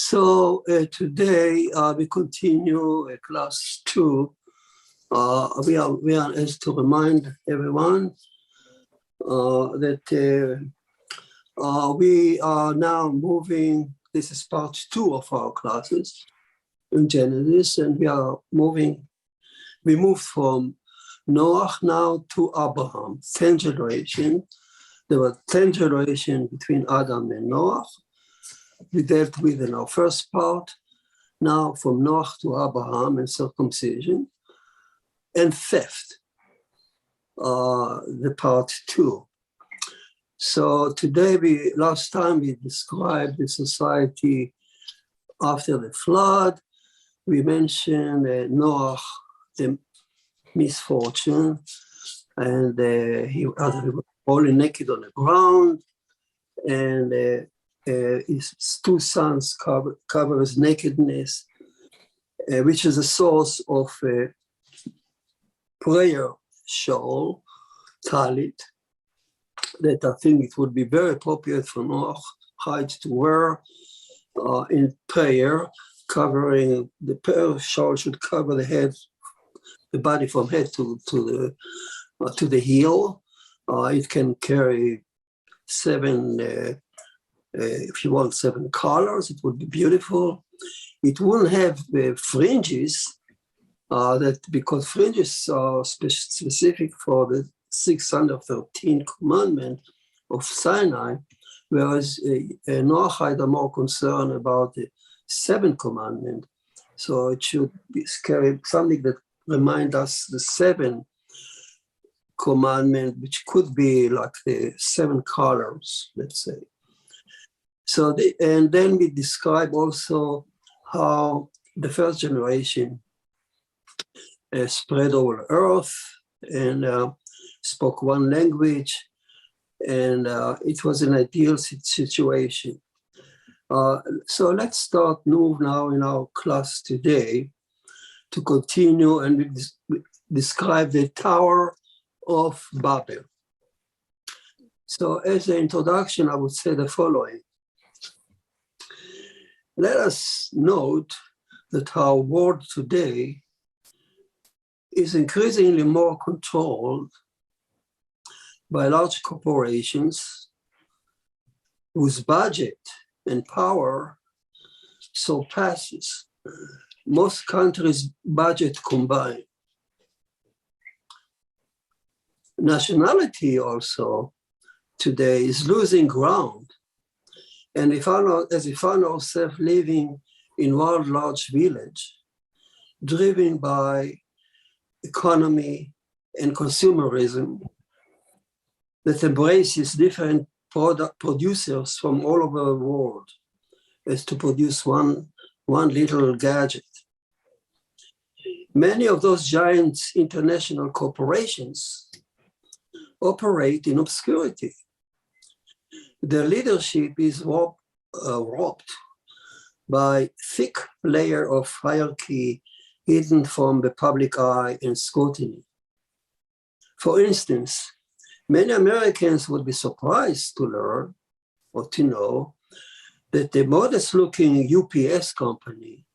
Today we continue class 2. We are asked to remind everyone that we are now moving. This is part 2 of our classes in Genesis, and we moved from Noah now to Abraham, 10 generations. There were 10 generations between Adam and Noah. We dealt with in our first part, now from Noah to Abraham and circumcision, and theft, the part 2. So today, last time we described the society after the flood. We mentioned Noah, the misfortune, and he was falling naked on the ground, and his 2 sons cover his nakedness, which is a source of prayer shawl, talit, that I think it would be very appropriate for Noah to wear in prayer, covering the prayer shawl should cover the head, the body from head to the heel. It can carry 7. If you want 7 colors, it would be beautiful. It wouldn't have fringes, because fringes are specific for the 613 commandment of Sinai, whereas Noahide are more concerned about the 7th commandment. So it should be something that reminds us the 7th commandment, which could be like the 7 colors, let's say. So, and then we describe also how the first generation spread over the earth and spoke one language, and it was an ideal situation. So let's move now in our class today to continue, and we describe the Tower of Babel. So as an introduction, I would say the following. Let us note that our world today is increasingly more controlled by large corporations whose budget and power surpasses most countries' budget combined. Nationality also today is losing ground. And we found ourselves living in one large village, driven by economy and consumerism that embraces different producers from all over the world as to produce one little gadget. Many of those giant international corporations operate in obscurity. Their leadership is warped by thick layer of hierarchy hidden from the public eye and scrutiny. For instance, many Americans would be surprised to learn or to know that the modest-looking UPS company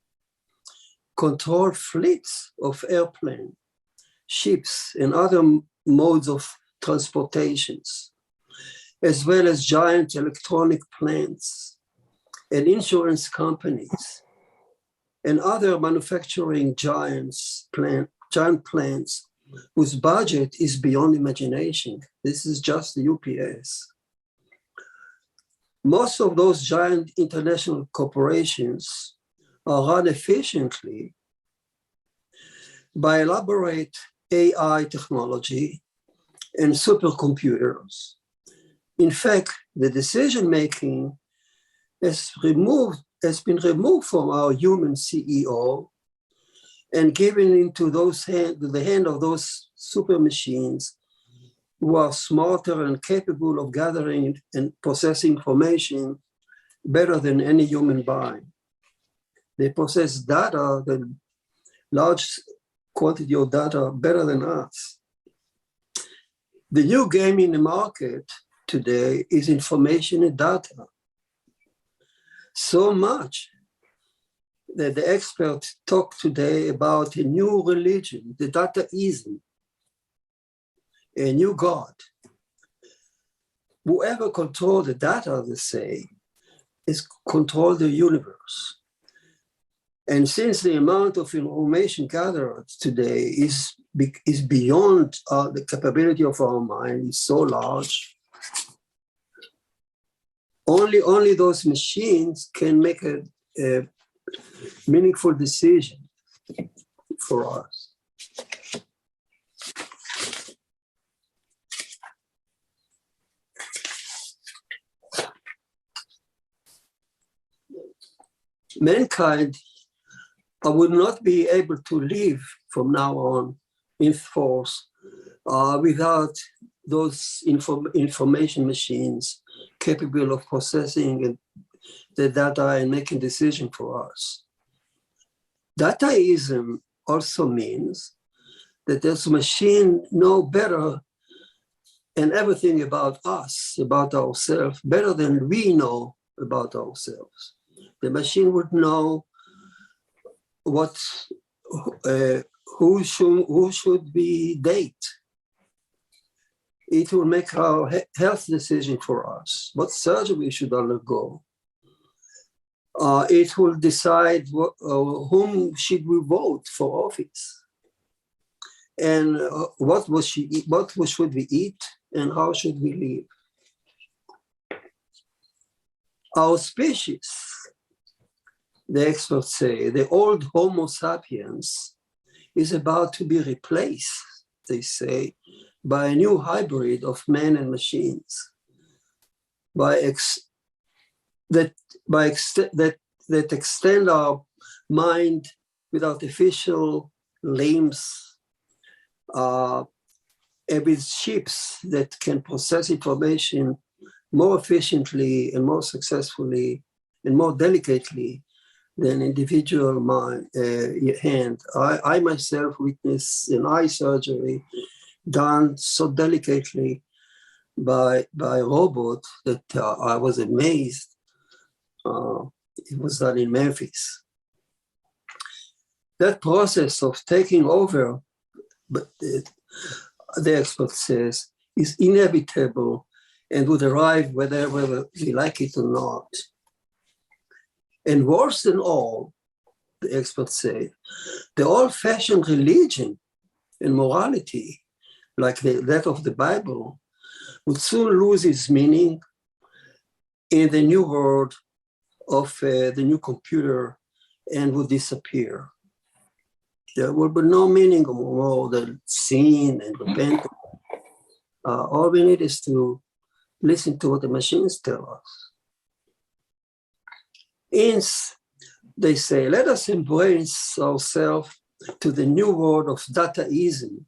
controlled fleets of airplanes, ships, and other modes of transportations, as well as giant electronic plants and insurance companies and other manufacturing giant plants whose budget is beyond imagination. This is just the UPS. Most of those giant international corporations are run efficiently by elaborate AI technology and supercomputers. In fact, the decision-making has been removed from our human CEO and given into the hand of those super machines who are smarter and capable of gathering and processing information better than any human being. They possess data, the large quantity of data, better than us. The new game in the market today is information and data. So much the experts talk today about a new religion, the Dataism, a new God. Whoever controls the data, they say, is control the universe. And since the amount of information gathered today is beyond the capability of our mind, is so large, only those machines can make a meaningful decision for us. Mankind would not be able to live from now on in force without those information machines capable of processing the data and making decisions for us. Dataism also means that this machine know better and everything about us, about ourselves, better than we know about ourselves. The machine would know what who should we date. It will make our health decision for us, what surgery we should undergo. It will decide whom should we vote for office, and what should we eat, and how should we live. Our species, the experts say, the old Homo sapiens is about to be replaced, they say, by a new hybrid of man and machines, that extend our mind with artificial limbs, and with chips that can process information more efficiently and more successfully and more delicately than individual hand. I myself witnessed an eye surgery done so delicately by a robot that I was amazed. It was done in Memphis. That process of taking over, but the expert says, is inevitable and would arrive whether we like it or not. And worse than all, the experts say, the old-fashioned religion and morality, like that of the Bible, would soon lose its meaning in the new world of the new computer and would disappear. There will be no meaning more than sin and repentance. All we need is to listen to what the machines tell us. Hence, they say, let us embrace ourselves to the new world of Dataism,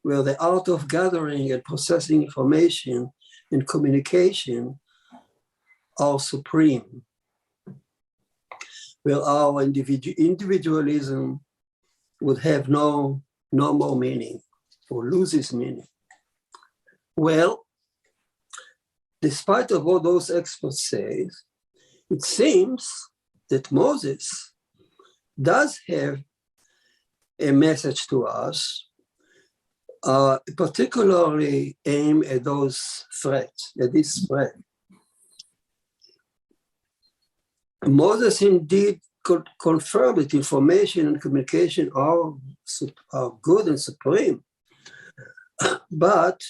where the art of gathering and processing information and communication are supreme, where our individualism would have no more meaning or loses meaning. Well, despite of what those experts say, it seems that Moses does have a message to us, particularly aimed at those threats, at this threat. Moses indeed could confirm that information and communication are good and supreme, but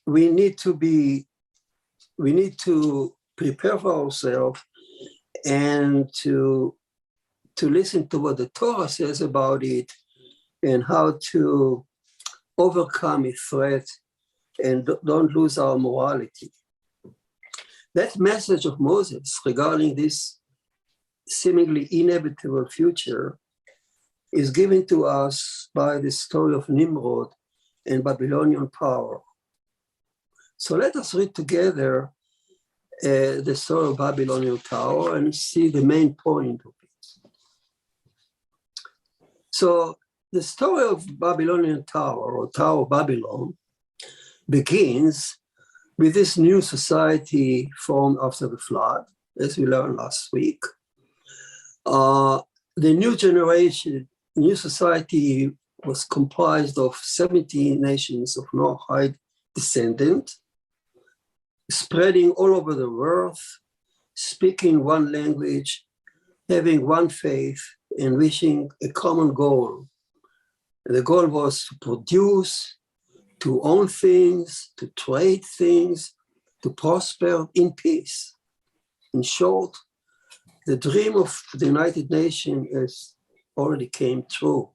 we need to prepare for ourselves and to listen to what the Torah says about it and how to overcome a threat and don't lose our morality. That message of Moses regarding this seemingly inevitable future is given to us by the story of Nimrod and Babylonian power. So let us read together the story of Babylonian Tower and see the main point of it. So the story of Babylonian Tower, or Tower of Babylon, begins with this new society formed after the flood, as we learned last week. The new generation, new society was comprised of 70 nations of Noahide descendant, spreading all over the world, speaking one language, having one faith, and reaching a common goal. And the goal was to produce, to own things, to trade things, to prosper in peace. In short, the dream of the United Nations has already came true.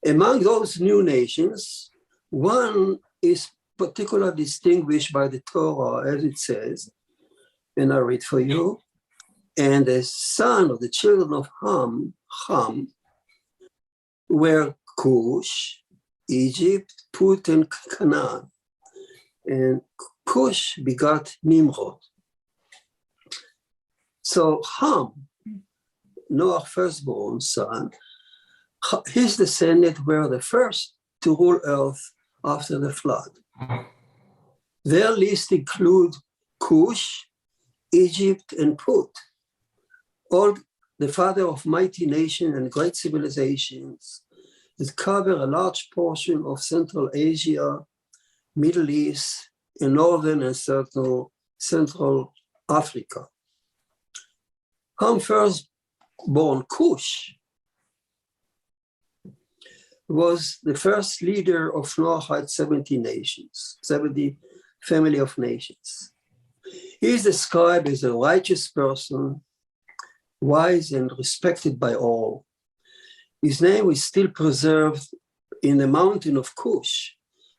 Among those new nations, one is particularly distinguished by the Torah, as it says, and I read for you. And the son of the children of Ham, were Cush, Egypt, Put, and Canaan. And Cush begot Nimrod. So Ham, Noah's firstborn son, his descendants were the first to rule earth after the flood. Their list include Cush, Egypt, and Put, all the father of mighty nations and great civilizations that cover a large portion of Central Asia, Middle East, and Northern and Central Africa. Ham's firstborn Cush was the first leader of Noahide 70 nations, 70 family of nations. He is described as a righteous person, wise and respected by all. His name is still preserved in the mountain of Cush,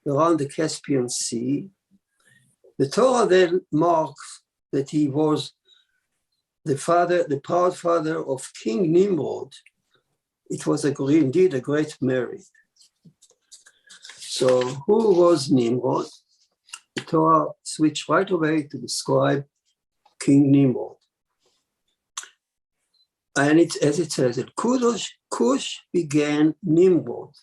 around the Caspian Sea. The Torah then marks that he was the proud father of King Nimrod. It was indeed a great merit. So who was Nimrod? The Torah switched right away to describe King Nimrod. And it's, as it says, that Cush began Nimrod.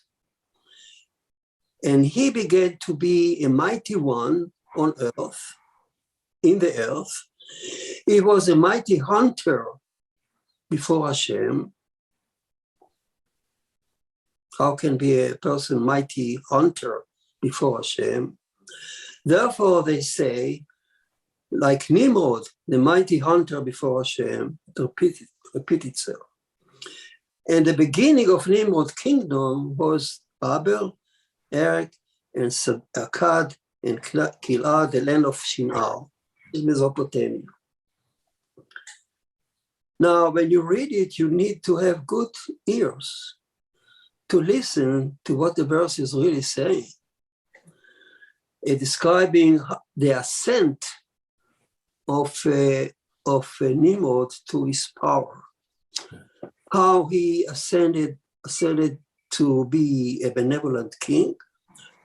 And he began to be a mighty one on earth, in the earth. He was a mighty hunter before Hashem. How can be a person mighty hunter before Hashem? Therefore, they say, like Nimrod, the mighty hunter before Hashem, repeat itself. And the beginning of Nimrod's kingdom was Babel, Erech, and Akkad, and Gilad, the land of Shinar, in Mesopotamia. Now, when you read it, you need to have good ears to listen to what the verse is really saying. It's describing the ascent of Nimrod to his power, how he ascended to be a benevolent king,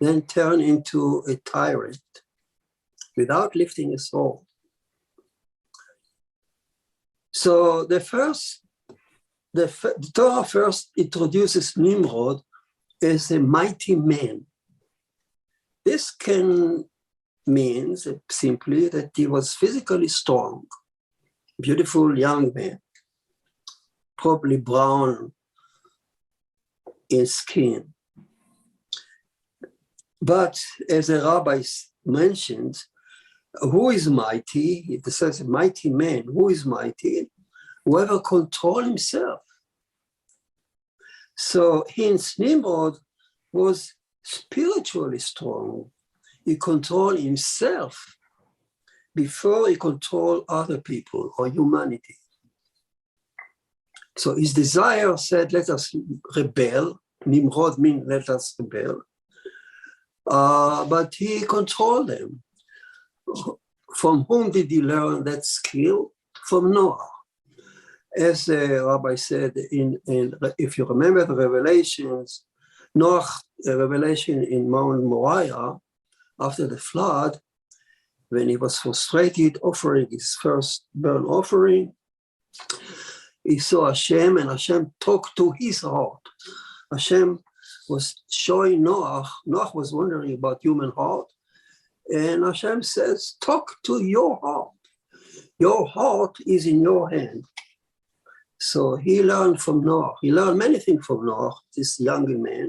then turned into a tyrant without lifting a sword. So the Torah first introduces Nimrod as a mighty man. This can mean simply that he was physically strong, beautiful young man, probably brown in skin. But as the rabbis mentioned, who is mighty? It says a mighty man. Who is mighty? Whoever controls himself. So hence Nimrod was spiritually strong. He controlled himself before he controlled other people or humanity. So his desire said, let us rebel. Nimrod means let us rebel. But he controlled them. From whom did he learn that skill? From Noah. As the rabbi said, if you remember the revelations, Noah, a revelation in Mount Moriah, after the flood, when he was frustrated offering his first burnt offering, he saw Hashem, and Hashem talked to his heart. Hashem was showing Noah was wondering about human heart, and Hashem says, talk to your heart. your heart is in your hand. So he learned from Noah. He learned many things from Noah, this young man.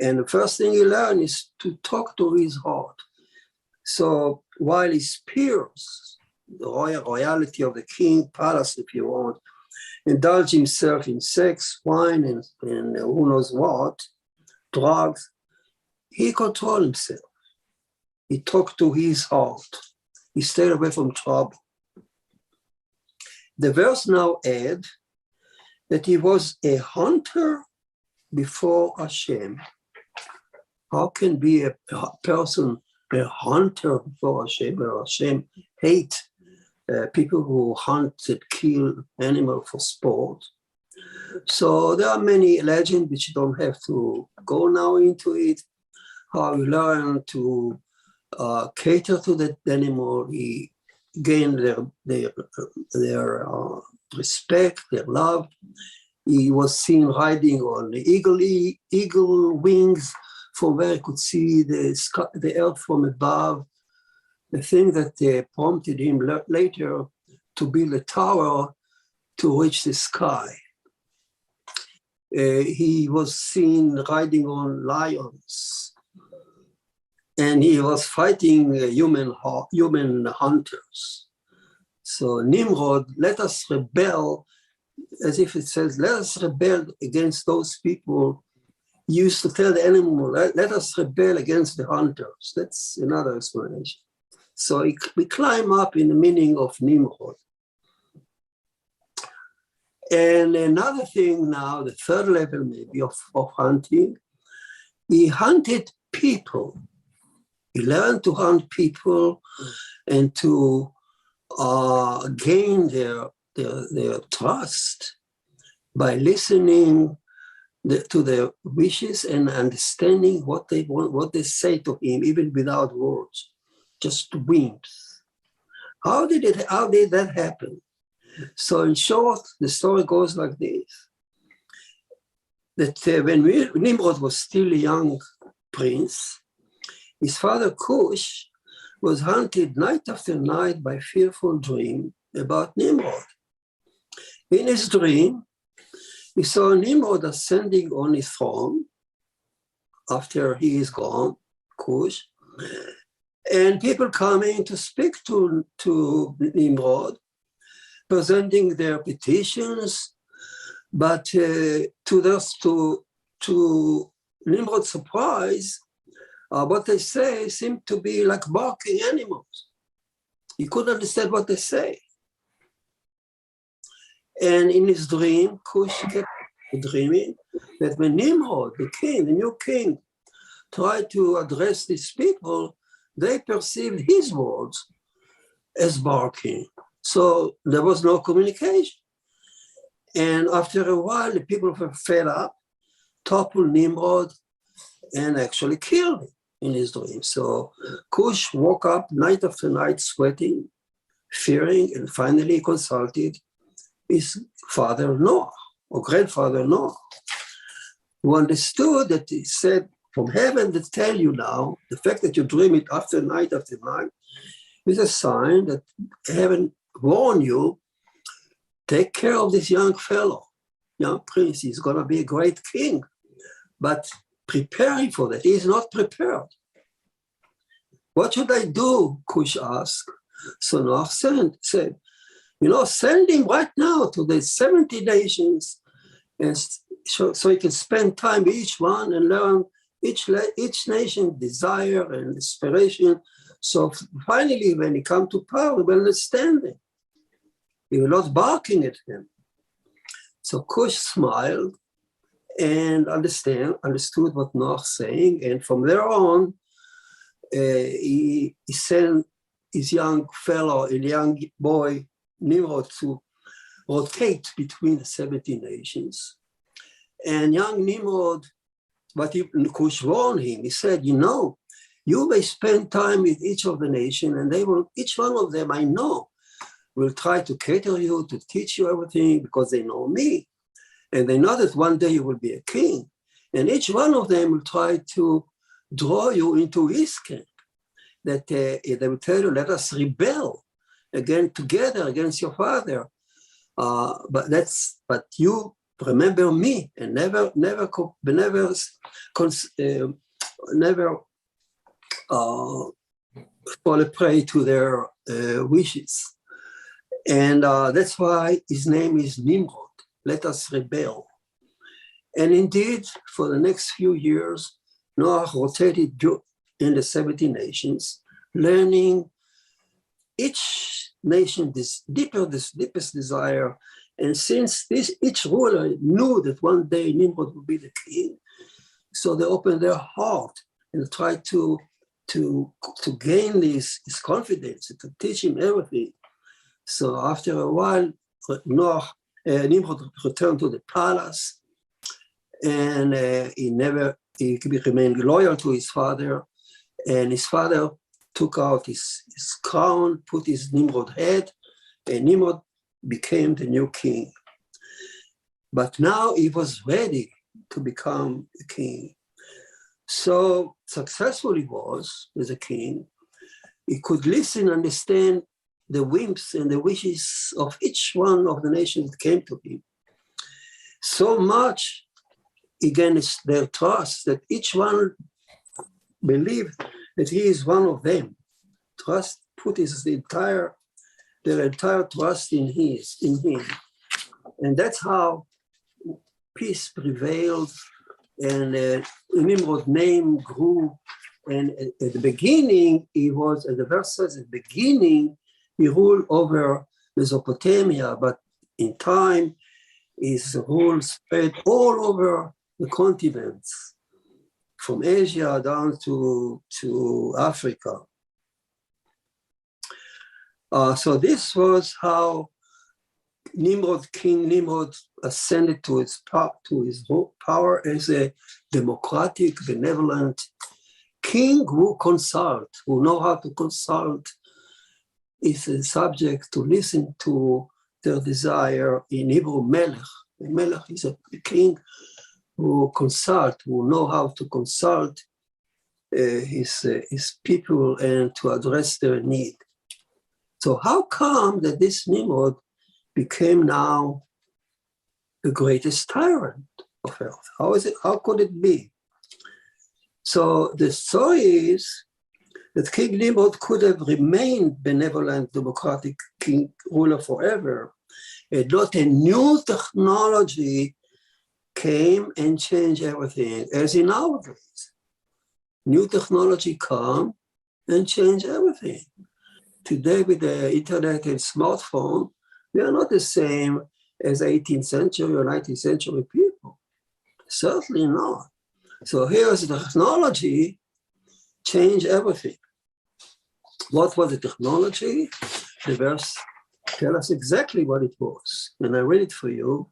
And the first thing he learned is to talk to his heart. So while his peers, the royalty of the king, palace, if you want, indulge himself in sex, wine, and who knows what, drugs, he controlled himself. He talked to his heart. He stayed away from trouble. The verse now adds that he was a hunter before Hashem. How can be a person a hunter before Hashem? Hashem hate people who hunt and kill animals for sport. So there are many legends which you don't have to go now into it. How you learn to cater to that animal, he gained their respect, their love. He was seen riding on the eagle wings, from where he could see the earth from above. The thing that prompted him later to build a tower to reach the sky. He was seen riding on lions, and he was fighting human hunters. So Nimrod, let us rebel, as if it says, let us rebel against those people. He used to tell the animal, let us rebel against the hunters. That's another explanation. So we climb up in the meaning of Nimrod. And another thing now, the third level maybe of hunting, he hunted people. He learned to hunt people and to gain their trust by listening to their wishes and understanding what they want, what they say to him, even without words, just winks. How did that happen? So in short, the story goes like this: that when Nimrod was still a young prince, his father Cush was hunted night after night by fearful dream about Nimrod. In his dream, he saw Nimrod ascending on his throne after he is gone, Cush, and people coming to speak to Nimrod, presenting their petitions, but to Nimrod's surprise, what they say seemed to be like barking animals. He couldn't understand what they say. And in his dream, Cush kept dreaming that when Nimrod, the king, the new king, tried to address these people, they perceived his words as barking. So there was no communication. And after a while, the people were fed up, toppled Nimrod, and actually killed him in his dream. So Cush woke up night after night sweating, fearing, and finally consulted his father Noah, or grandfather Noah, who understood that he said, from heaven they tell you now, the fact that you dream it after night is a sign that heaven warned you, take care of this young fellow, young prince. He's going to be a great king, but preparing for that, he is not prepared. What should I do? Cush asked. So Noah said, send him right now to the 70 nations, and so he can spend time with each one and learn each nation's desire and inspiration. So finally, when he comes to power, he will understand it. He was not barking at him. So Cush smiled and understood what Noah's saying. And from there on, he sent his young fellow, a young boy, Nimrod, to rotate between the 70 nations. And young Nimrod, Cush warned him, he said, you may spend time with each of the nation, and each one of them I know will try to cater you, to teach you everything, because they know me. And they know that one day you will be a king. And each one of them will try to draw you into his camp. That they will tell you, let us rebel again together against your father. But you remember me and never fall a prey to their wishes. And that's why his name is Nimrod. Let us rebel. And indeed, for the next few years, Noah rotated in the 70 nations, learning each nation this deepest desire. And since each ruler knew that one day Nimrod would be the king, so they opened their heart and tried to gain his confidence, to teach him everything. So after a while, Nimrod returned to the palace, and he remained loyal to his father. And his father took out his crown, put his Nimrod head, and Nimrod became the new king. But now he was ready to become a king. So successful he was as a king. He could listen, understand the whims and the wishes of each one of the nations that came to him. So much against their trust that each one believed that he is one of them. Put their entire trust in him. And that's how peace prevailed, and Nimrod's name grew. And at the beginning, as the verse says, at the beginning, he ruled over Mesopotamia, but in time, his rule spread all over the continents, from Asia down to Africa. So this was how King Nimrod ascended to his power as a democratic, benevolent king who know how to consult, is a subject to listen to their desire. In Hebrew, melech. A melech is a king who know how to consult his people and to address their need. So how come that this Nimrod became now the greatest tyrant of earth? How could it be? So the story is that King Nimrod could have remained benevolent, democratic king ruler forever, and not a new technology came and changed everything, as in our days. New technology come and change everything. Today, with the internet and smartphone, we are not the same as 18th century or 19th century people. Certainly not. So here's the technology, change everything. What was the technology? The verse tells us exactly what it was. And I read it for you.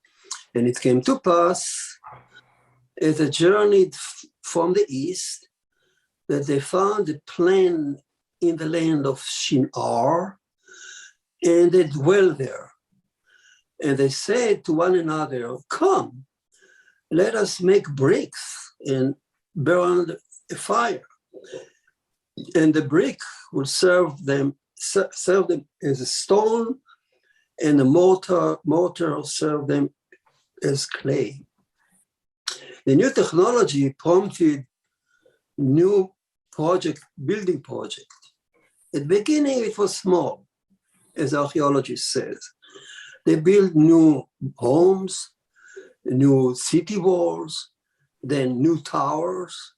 And it came to pass, as they journeyed from the east, that they found a plain in the land of Shinar, and they dwelled there. And they said to one another, "Come, let us make bricks and burn a fire. And the brick will serve them as a stone, and the mortar will serve them as clay." The new technology prompted new building project. At the beginning, it was small, as archaeology says. They built new homes, new city walls, then new towers.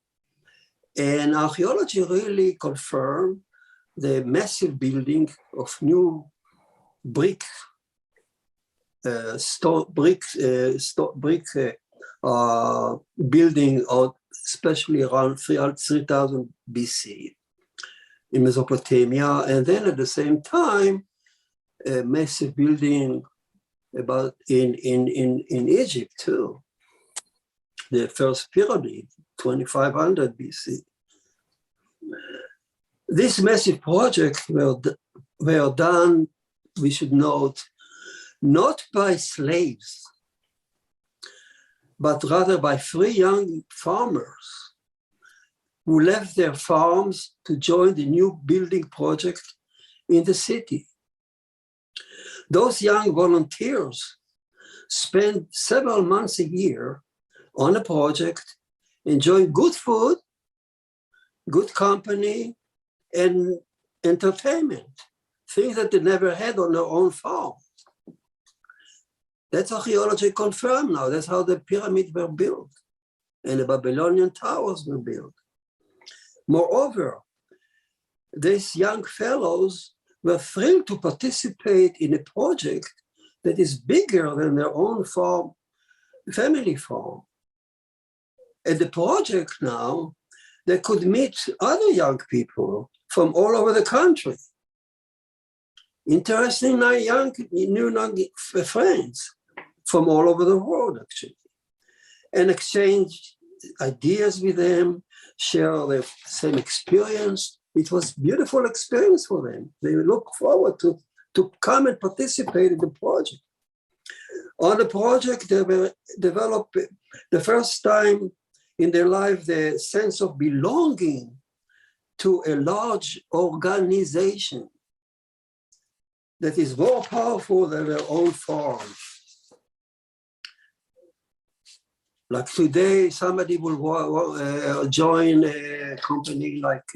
And archaeology really confirmed the massive building of new brick building, especially around 3000 BC in Mesopotamia, and then at the same time, a massive building about in Egypt too. The first pyramid, 2500 BC. These massive projects were done, we should note, not by slaves, but rather by free young farmers who left their farms to join the new building project in the city. Those young volunteers spend several months a year on a project, enjoying good food, good company, and entertainment, things that they never had on their own farm. That's archaeology confirmed now. That's how the pyramids were built and the Babylonian towers were built. Moreover, these young fellows were thrilled to participate in a project that is bigger than their own farm, family farm. At the project now, they could meet other young people from all over the country. Interesting new friends from all over the world, actually, and exchange ideas with them, share the same experience. It was a beautiful experience for them. They look forward to come and participate in the project. On the project, they will develop the first time in their life the sense of belonging to a large organization that is more powerful than their own farm. Like today, somebody will join a company like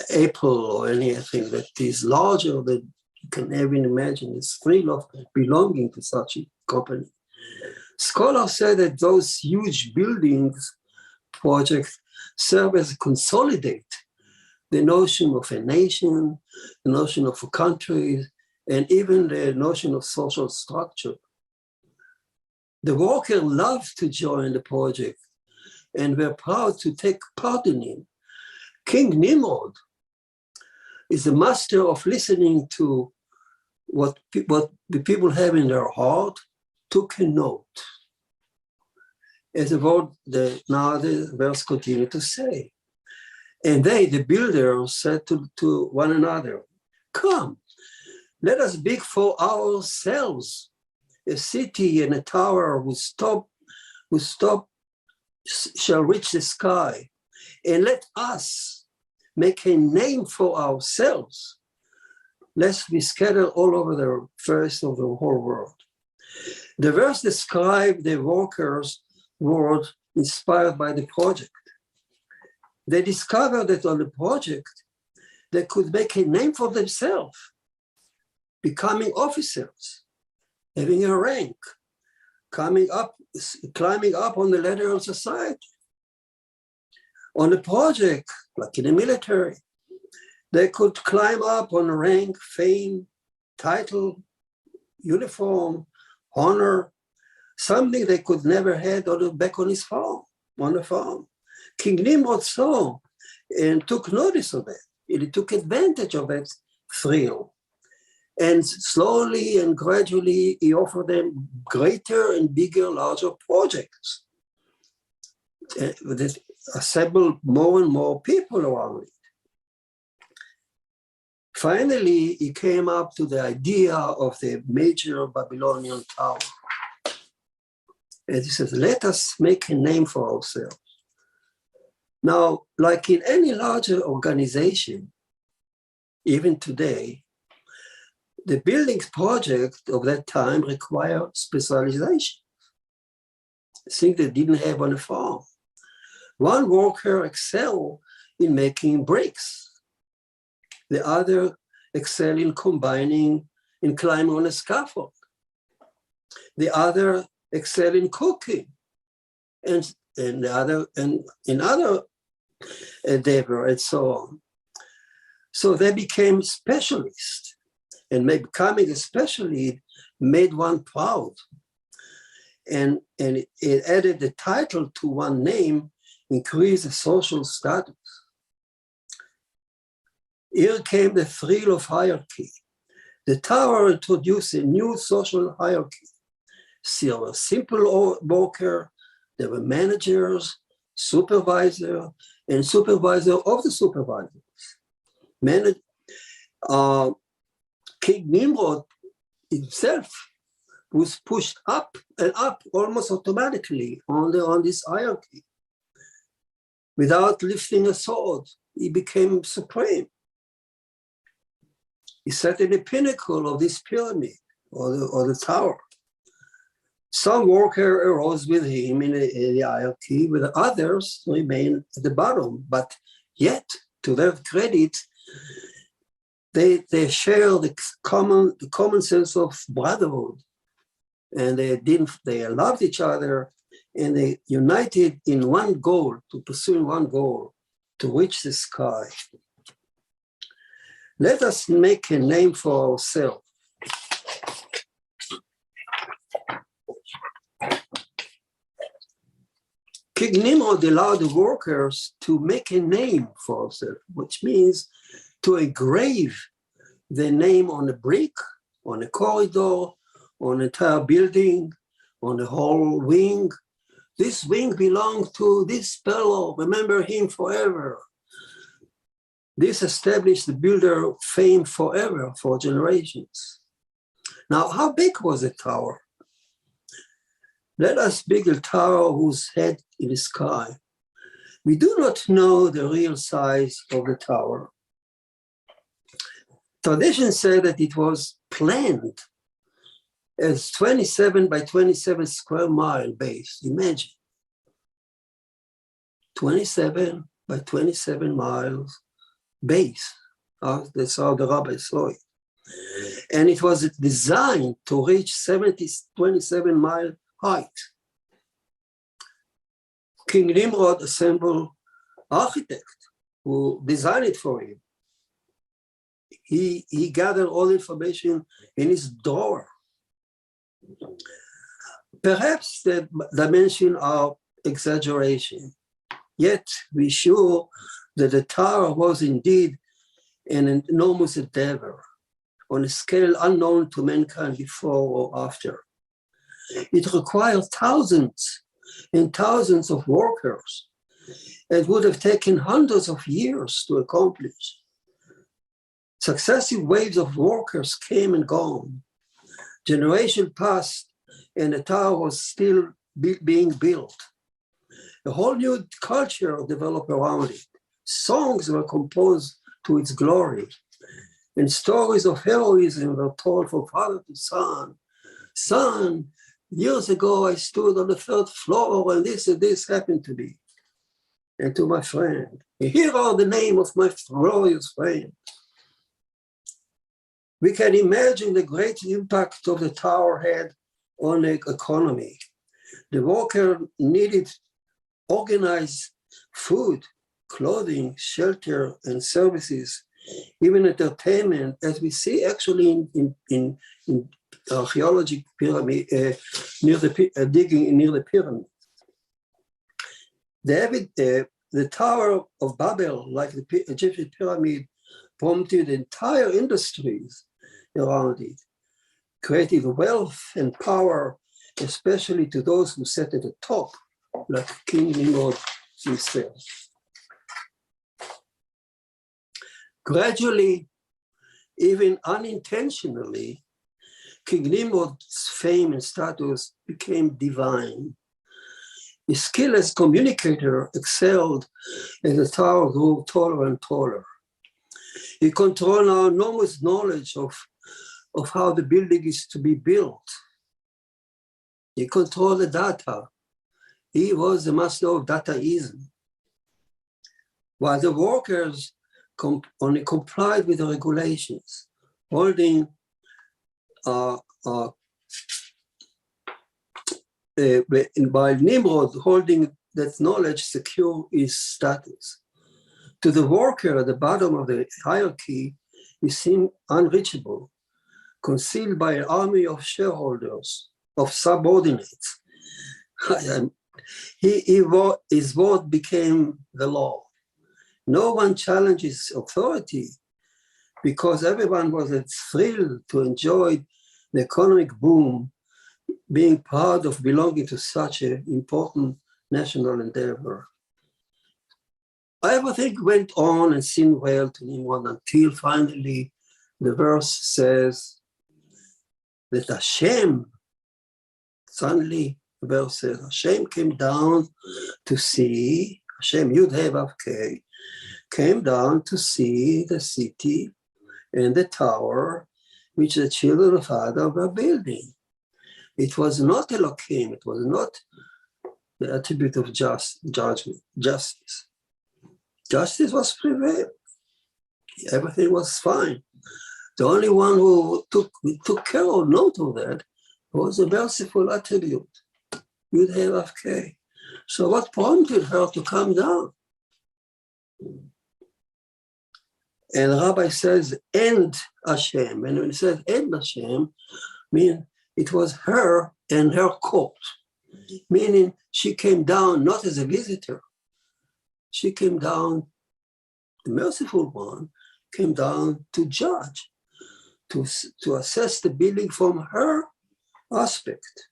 Apple or anything that is larger than you can even imagine. It's thrill of belonging to such a company. Scholars say that those huge buildings projects serve as a consolidate the notion of a nation, the notion of a country, and even the notion of social structure. The workers loved to join the project and were proud to take part in it. King Nimrod is the master of listening to what the people have in their heart, took a note. As now the verse continues to say. And they, the builders, said to one another, come, let us build for ourselves a city and a tower whose top shall reach the sky. And let us make a name for ourselves, lest we scatter all over the face of the whole world. The verse describes the workers' world inspired by the project. They discovered that on the project, they could make a name for themselves, becoming officers, having a rank, climbing up on the ladder of society. On the project, like in the military, they could climb up on rank, fame, title, uniform, honor, something they could never had back on his farm, on the farm. King Nimrod saw and took notice of it. He took advantage of that thrill. And slowly and gradually, he offered them greater and bigger, larger projects that assembled more and more people around it. Finally, he came up to the idea of the major Babylonian tower. And he says, let us make a name for ourselves. Now, like in any larger organization, even today, the building project of that time required specialization, things they didn't have on a farm. One worker excelled in making bricks. The other excelled in climbing on a scaffold. The other excelled in cooking, and the other and in other endeavor, and so on. So they became specialists, and becoming a specialist made one proud. And it added the title to one name, increased the social status. Here came the thrill of hierarchy. The tower introduced a new social hierarchy. So there were simple workers, there were managers, supervisor, and supervisor of the supervisors. King Nimrod himself was pushed up and up almost automatically on this hierarchy without lifting a sword. he became supreme. He sat in the pinnacle of this pyramid or the tower. Some worker arose with him in the hierarchy, with others remained at the bottom. But yet, to their credit, they share the common sense of brotherhood, and they loved each other, and they united in one goal, to pursue one goal, to reach the sky. Let us make a name for ourselves. King Nimrod allowed the workers to make a name for themselves, which means to engrave the name on a brick, on a corridor, on an entire building, on a whole wing. This wing belonged to this fellow, remember him forever. This established the builder fame forever, for generations. Now, how big was the tower? Let us build a tower whose head in the sky. We do not know the real size of the tower. Tradition said that it was planned as 27 by 27 square mile base. Imagine, 27 by 27 miles base. That's how the rabbi saw it. And it was designed to reach 27-mile height. King Nimrod assembled architect who designed it for him. He gathered all information in his drawer. Perhaps the dimensions are exaggeration, yet we're sure that the tower was indeed an enormous endeavor on a scale unknown to mankind before or after. It required thousands and thousands of workers and would have taken hundreds of years to accomplish. Successive waves of workers came and gone. Generation passed and the tower was still being built. A whole new culture developed around it. Songs were composed to its glory, and stories of heroism were told from father to son. Son, years ago I stood on the third floor and this happened to me. And to my friend, here are the name of my glorious friend. We can imagine the great impact of the tower had on the economy. The worker needed organized food, clothing, shelter, and services, even entertainment, as we see actually in archaeology pyramid, digging near the pyramid. The Tower of Babel, like the Egyptian pyramid, prompted entire industries around it, created wealth and power, especially to those who sat at the top, like King Nimrod himself. Gradually, even unintentionally, King Nimrod's fame and status became divine. His skill as communicator excelled as the tower grew taller and taller. He controlled our enormous knowledge of how the building is to be built. He controlled the data. He was the master of dataism. While the workers only complied with the regulations, holding by Nimrod holding that knowledge secure his status. To the worker at the bottom of the hierarchy, he seemed unreachable, concealed by an army of shareholders, of subordinates. His word became the law. No one challenged his authority because everyone was thrilled to enjoy the economic boom, being proud of belonging to such an important national endeavor. Everything went on and seemed well to Nimrod until finally the verse says that Hashem, suddenly the verse says, Hashem came down to see, Hashem Yud He Vav Kei, came down to see the city and the tower which the children of Adam were building. It was not Elohim, it was not the attribute of judgment, justice. Justice was prevailed. Everything was fine. The only one who took care of note of that was a merciful attribute, Yud Hey Vav Kei. So what prompted her to come down? And the rabbi says, and Hashem. And when he says, and Hashem, mean it was her and her court. Meaning she came down not as a visitor. She came down, the merciful one, came down to judge, to assess the building from her aspect,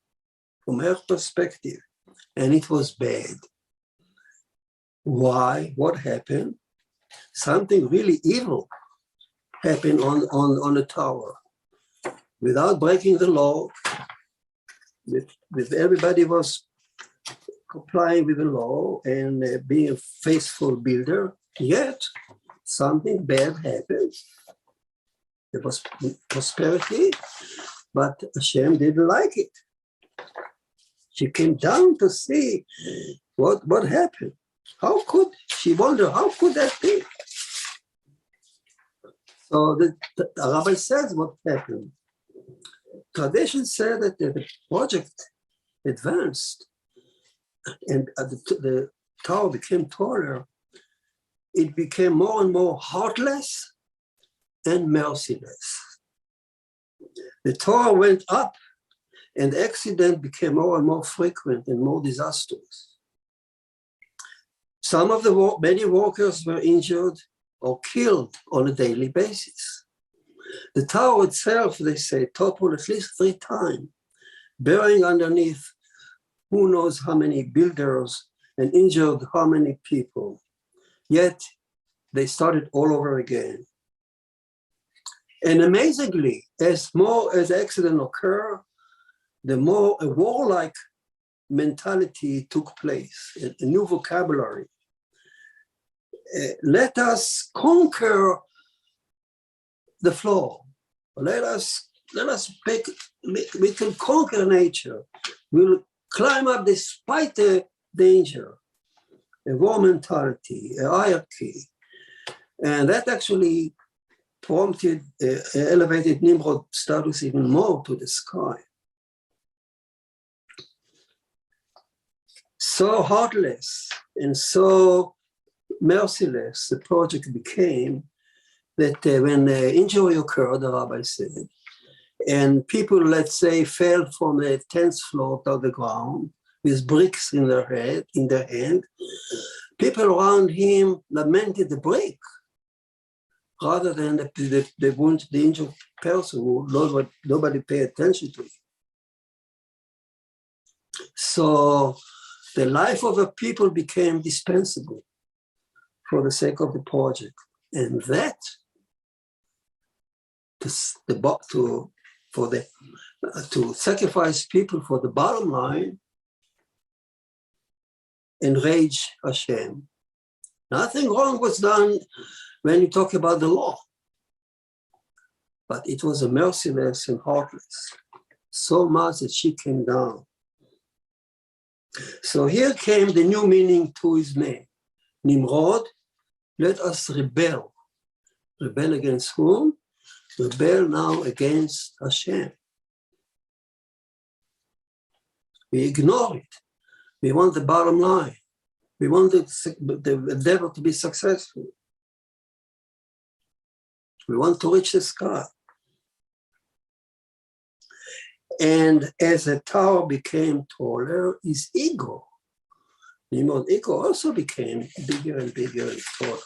from her perspective. And it was bad. Why? What happened? Something really evil happened on the tower. Without breaking the law, with everybody was complying with the law and being a faithful builder, yet something bad happened. There was prosperity, but Hashem didn't like it. She came down to see what happened. How could, she wondered, how could that be? So the rabbi says what happened. Tradition said that the project advanced and the tower became taller. It became more and more heartless and merciless. The tower went up and the accident became more and more frequent and more disastrous. Some of many workers were injured or killed on a daily basis. The tower itself, they say, toppled at least 3 times, burying underneath who knows how many builders and injured how many people. Yet they started all over again. And amazingly, as more as accidents occur, the more a warlike mentality took place, a new vocabulary. Let us conquer the flaw. Let us we can conquer nature. We'll climb up despite the danger. A war mentality, a hierarchy. And that actually prompted, elevated Nimrod status even more to the sky. So heartless and so merciless the project became that when injury occurred, the rabbi said, and people, let's say, fell from the 10th floor to the ground with bricks in their hand, people around him lamented the brick rather than the injured person who nobody paid attention to. So the life of a people became dispensable for the sake of the project. And that, to sacrifice people for the bottom line, enraged Hashem. Nothing wrong was done when you talk about the law, but it was a merciless and heartless, so much that she came down. So here came the new meaning to his name. Nimrod, let us rebel. Rebel against whom? Rebel now against Hashem. We ignore it. We want the bottom line. We want the endeavor to be successful. We want to reach the sky. And as the tower became taller, his ego, Nimrod's ego also became bigger and bigger and taller.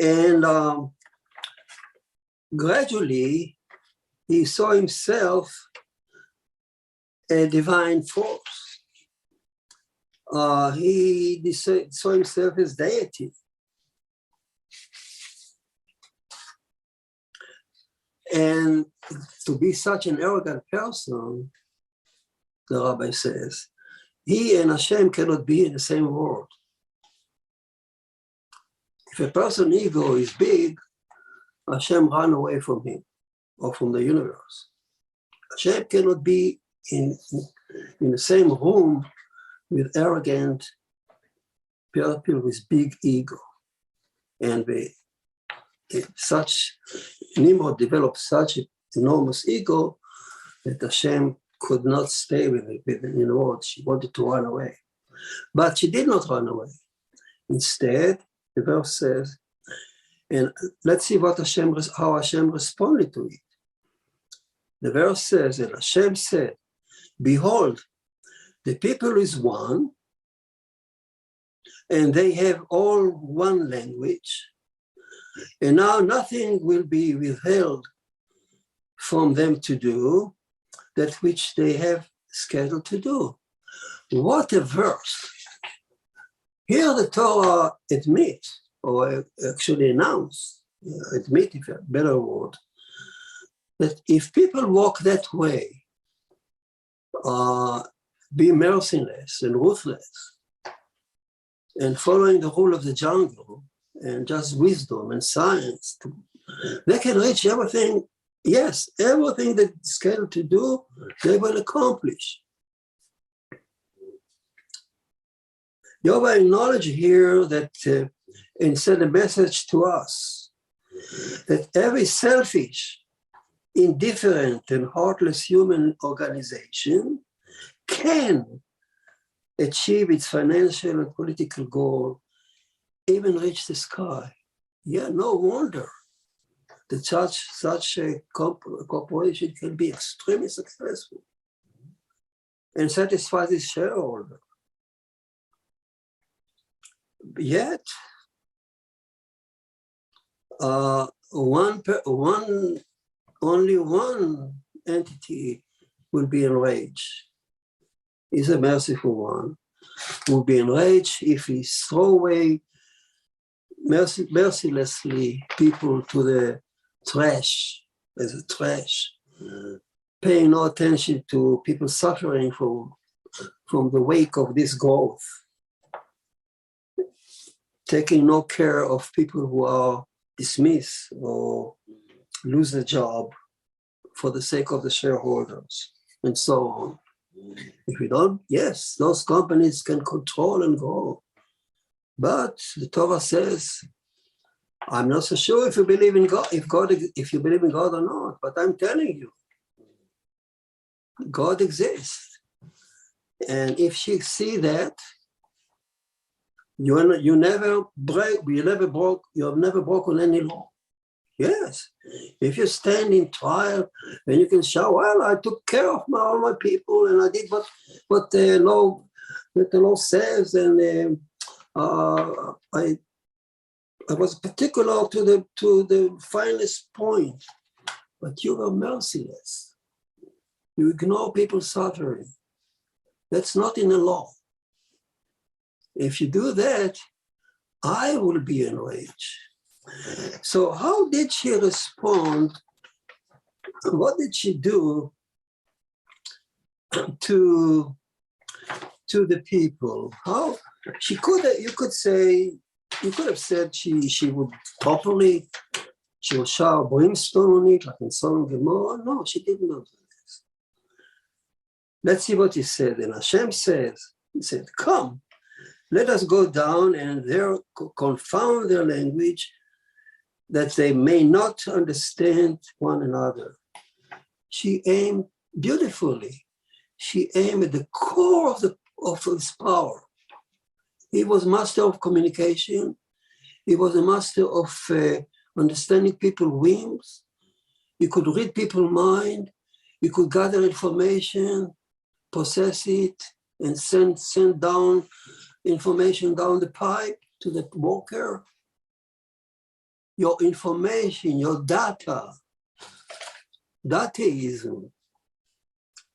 And gradually, he saw himself a divine force. He saw himself as deity. And to be such an arrogant person, the rabbi says, he and Hashem cannot be in the same world. if a person's ego is big, Hashem run away from him or from the universe. Hashem cannot be in the same room with arrogant people with big ego. And Nimrod developed such enormous ego that Hashem could not stay with Nimrod. She wanted to run away. But she did not run away. Instead, the verse says, and let's see how Hashem responded to it. The verse says that Hashem said, behold, the people is one, and they have all one language, and now nothing will be withheld from them to do that which they have scheduled to do. What a verse. Here the Torah admits, or actually announce, admit if a better word, that if people walk that way, be merciless and ruthless, and following the rule of the jungle, and just wisdom and science, they can reach everything. Yes, everything they're scheduled to do, they will accomplish. Yoba acknowledge here that and send a message to us that every selfish, indifferent, and heartless human organization can achieve its financial and political goal, even reach the sky. Yeah, no wonder that such a corporation can be extremely successful and satisfy its shareholder. Yet, only one entity will be enraged. He's a merciful one. Will be enraged if he throw away mercilessly people to the trash, as a trash, paying no attention to people suffering from the wake of this growth, taking no care of people who are dismissed or lose their job for the sake of the shareholders, and so on. If we don't, yes, those companies can control and grow. But the Torah says, I'm not so sure if you believe in God, if you believe in God or not, but I'm telling you, God exists. And if you see that, you have never broken any law. Yes, if you stand in trial and you can show, well, I took care of all my people and I did what the law says, and I was particular to the finest point, but you were merciless. You ignore people suffering. That's not in the law. If you do that, I will be enraged. So how did she respond? What did she do to the people? How she could have, you could have said she would properly, she would shower brimstone on it, like in Sodom and Gomorrah. No, she didn't do this. Let's see what he said. And Hashem says, he said, come, let us go down and there confound their language, that they may not understand one another. She aimed beautifully. She aimed at the core of his power. He was master of communication. He was a master of understanding people's whims. He could read people's mind. He could gather information, process it, and send down information down the pipe to the worker. Your information, your dataism,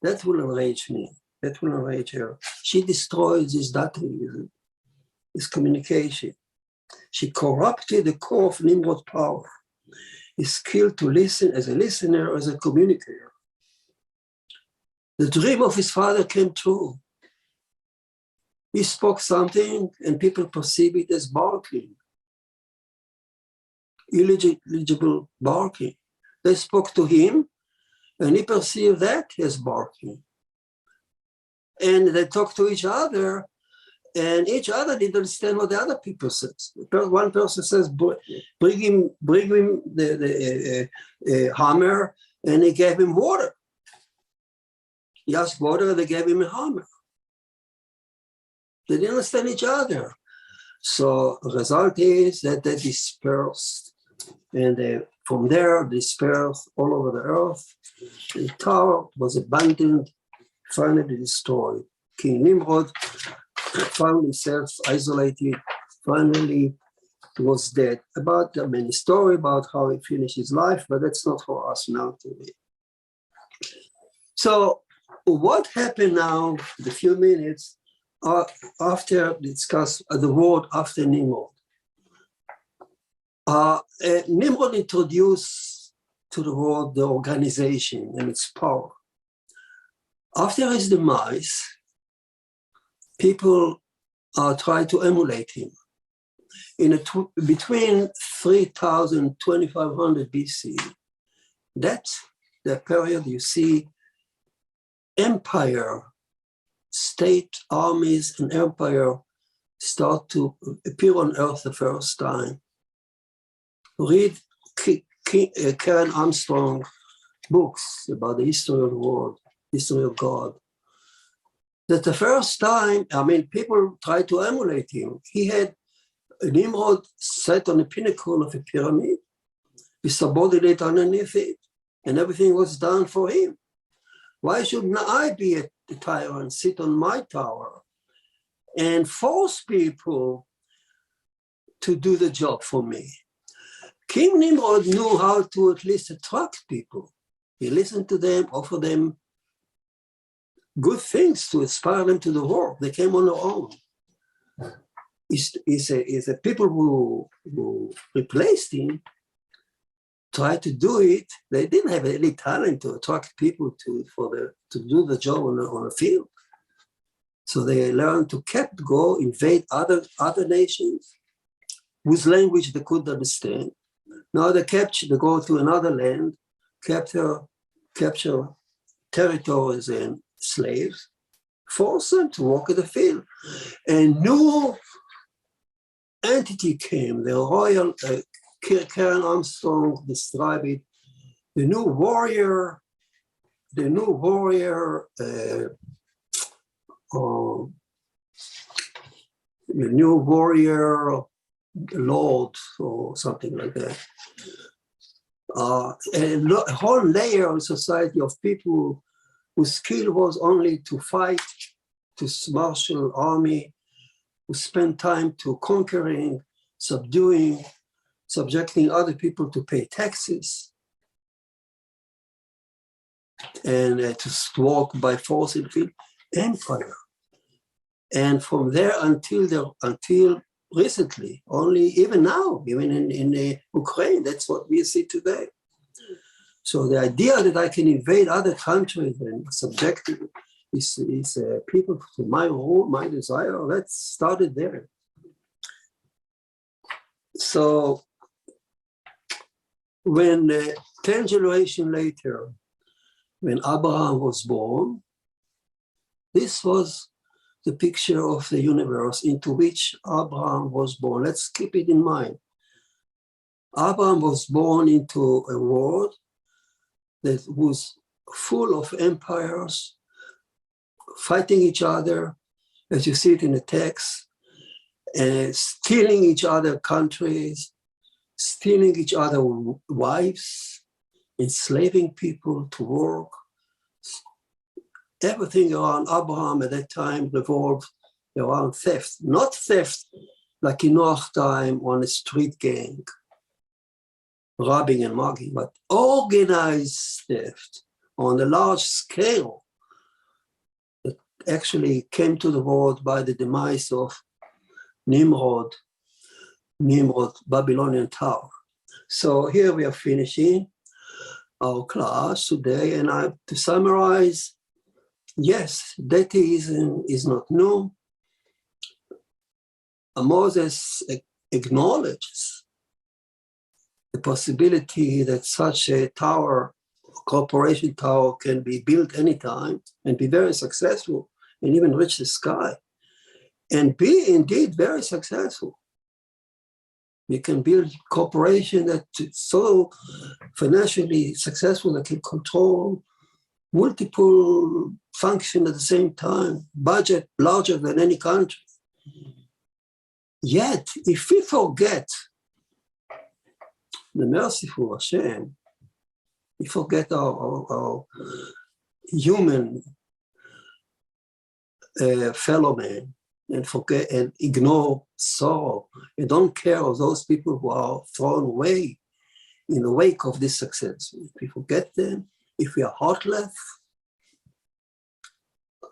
that will enrage me. That will enrage her. She destroys this dataism, this communication. She corrupted the core of Nimrod's power, his skill to listen as a listener, as a communicator. The dream of his father came true. He spoke something and people perceive it as barking. illegible barking. They spoke to him, and he perceived that as barking. And they talked to each other, and each other didn't understand what the other people said. One person says, bring him the hammer, and he gave him water. He asked water, and they gave him a hammer. They didn't understand each other. So the result is that they dispersed, and from there dispersed all over the earth. The tower was abandoned, finally destroyed. King Nimrod found himself isolated, finally was dead. About many story about how he finished his life, but that's not for us now to read. So what happened now, the few minutes after discuss the world after Nimrod? Nimrod introduced to the world the organization and its power. After his demise, people tried to emulate him. Between 3000 and 2500 BC, that's the period you see empire, state, armies, and empire start to appear on earth the first time. Read Karen Armstrong books about the history of the world, history of God. That the first time, people tried to emulate him. He had Nimrod sat on the pinnacle of a pyramid, his subordinate underneath it, and everything was done for him. Why shouldn't I be a tyrant, sit on my tower, and force people to do the job for me? King Nimrod knew how to at least attract people. He listened to them, offered them good things to inspire them to the work. They came on their own. The people who replaced him tried to do it. They didn't have any talent to attract people to do the job on a field. So they learned to go invade other nations whose language they could understand. Now they go to another land, capture territories and slaves, force them to work in the field. And new entity came, the royal, Karen Armstrong described it, the new warrior lord or something like that. A whole layer of society of people whose skill was only to fight, to marshal army, who spent time to conquering, subduing, subjecting other people to pay taxes, and to walk by force in the field, empire. And from there until recently, even now, even in Ukraine, that's what we see today. So the idea that I can invade other countries and subject people to my rule, my desire, that started there. So when 10 generations later, when Abraham was born, this was the picture of the universe into which Abraham was born. Let's keep it in mind. Abraham was born into a world that was full of empires fighting each other, as you see it in the text, stealing each other countries, stealing each other wives, enslaving people to work. Everything around Abraham at that time revolved around theft. Not theft like in Noah's time on a street gang, robbing and mugging, but organized theft on a large scale that actually came to the world by the demise of Nimrod, Babylonian Tower. So here we are finishing our class today, and to summarize, yes, deityism is not new. Moses acknowledges the possibility that such a tower, corporation tower, can be built anytime and be very successful and even reach the sky and be indeed very successful. You can build a corporation that's so financially successful that can control multiple functions at the same time, budget larger than any country. Yet, if we forget the merciful Hashem, we forget our human fellow man, and forget and ignore sorrow, and don't care of those people who are thrown away in the wake of this success. If we forget them, if we are heartless,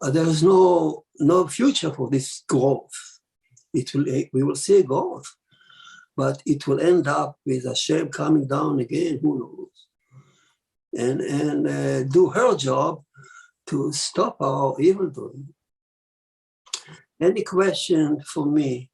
there is no future for this growth. We will see growth, but it will end up with Hashem coming down again, who knows, and do her job to stop our evil doing. Any question for me?